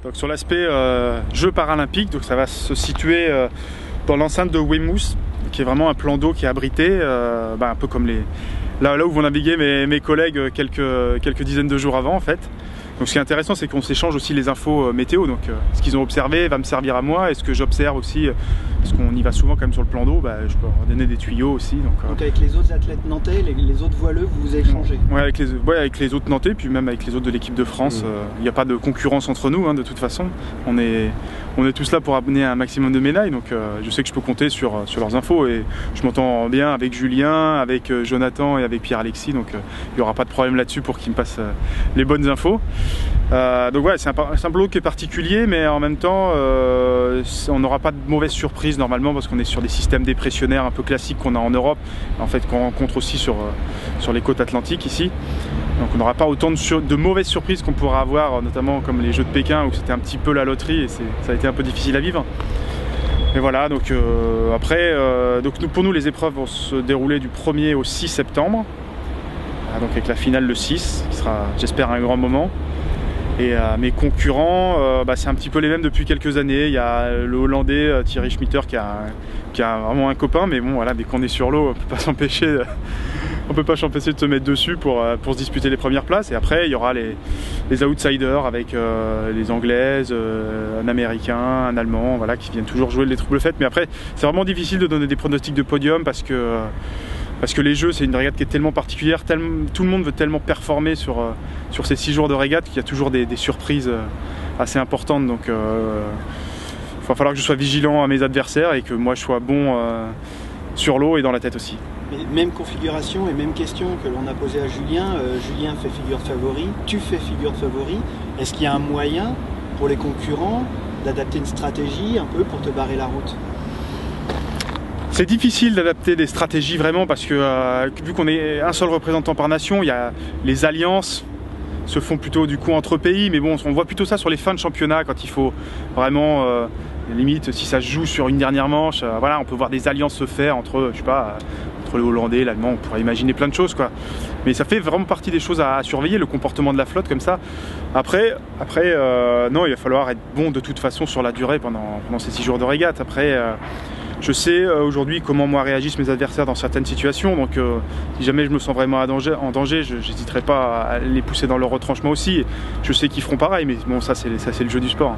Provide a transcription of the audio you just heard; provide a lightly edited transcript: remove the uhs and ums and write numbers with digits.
Donc sur l'aspect Jeux paralympiques, donc ça va se situer dans l'enceinte de Weymouth, qui est vraiment un plan d'eau qui est abrité, un peu comme là où vont naviguer mes collègues quelques dizaines de jours avant en fait. Donc ce qui est intéressant, c'est qu'on s'échange aussi les infos météo, donc ce qu'ils ont observé va me servir à moi, et ce que j'observe aussi, parce qu'on y va souvent quand même sur le plan d'eau, je peux leur donner des tuyaux aussi. Donc avec les autres athlètes nantais, les autres voileux, vous vous échangez? Ouais, avec les autres nantais, puis même avec les autres de l'équipe de France, il n'y a pas de concurrence entre nous, de toute façon. On est tous là pour amener un maximum de médailles, donc je sais que je peux compter sur leurs infos, et je m'entends bien avec Julien, avec Jonathan et avec Pierre-Alexis, donc il n'y aura pas de problème là-dessus pour qu'ils me passent les bonnes infos. Donc ouais, c'est un boulot qui est particulier, mais en même temps on n'aura pas de mauvaises surprises normalement, parce qu'on est sur des systèmes dépressionnaires un peu classiques qu'on a en Europe, en fait qu'on rencontre aussi sur les côtes atlantiques ici. Donc on n'aura pas autant de mauvaises surprises qu'on pourra avoir, notamment comme les Jeux de Pékin où c'était un petit peu la loterie et ça a été un peu difficile à vivre. Et voilà, donc après, pour nous les épreuves vont se dérouler du 1er au 6 septembre, donc avec la finale le 6, qui sera j'espère un grand moment. Et mes concurrents, c'est un petit peu les mêmes depuis quelques années. Il y a le Hollandais Thierry Schmitter qui a vraiment un copain, mais bon voilà, dès qu'on est sur l'eau, on peut pas s'empêcher de se mettre dessus pour se disputer les premières places. Et après, il y aura les outsiders avec les Anglaises, un Américain, un Allemand, voilà, qui viennent toujours jouer les troubles fêtes. Mais après, c'est vraiment difficile de donner des pronostics de podium parce que les Jeux, c'est une régate qui est tellement particulière, tout le monde veut tellement performer sur ces 6 jours de régate qu'il y a toujours des surprises assez importantes. Donc il va falloir que je sois vigilant à mes adversaires et que moi je sois bon sur l'eau et dans la tête aussi. Mais même configuration et même question que l'on a posée à Julien. Julien fait figure de favori, tu fais figure de favori. Est-ce qu'il y a un moyen pour les concurrents d'adapter une stratégie un peu pour te barrer la route? C'est difficile d'adapter des stratégies vraiment parce que vu qu'on est un seul représentant par nation, il y a les alliances se font plutôt du coup entre pays, mais bon, on voit plutôt ça sur les fins de championnat quand il faut vraiment, limite si ça se joue sur une dernière manche, voilà, on peut voir des alliances se faire entre, je sais pas, entre le Hollandais, l'Allemand, on pourrait imaginer plein de choses quoi. Mais ça fait vraiment partie des choses à surveiller, le comportement de la flotte comme ça. Après non, il va falloir être bon de toute façon sur la durée pendant ces 6 jours de régate. Après je sais aujourd'hui comment moi réagissent mes adversaires dans certaines situations, donc si jamais je me sens vraiment en danger, je n'hésiterai pas à les pousser dans leur retranchement aussi. Je sais qu'ils feront pareil, mais bon, ça c'est le jeu du sport.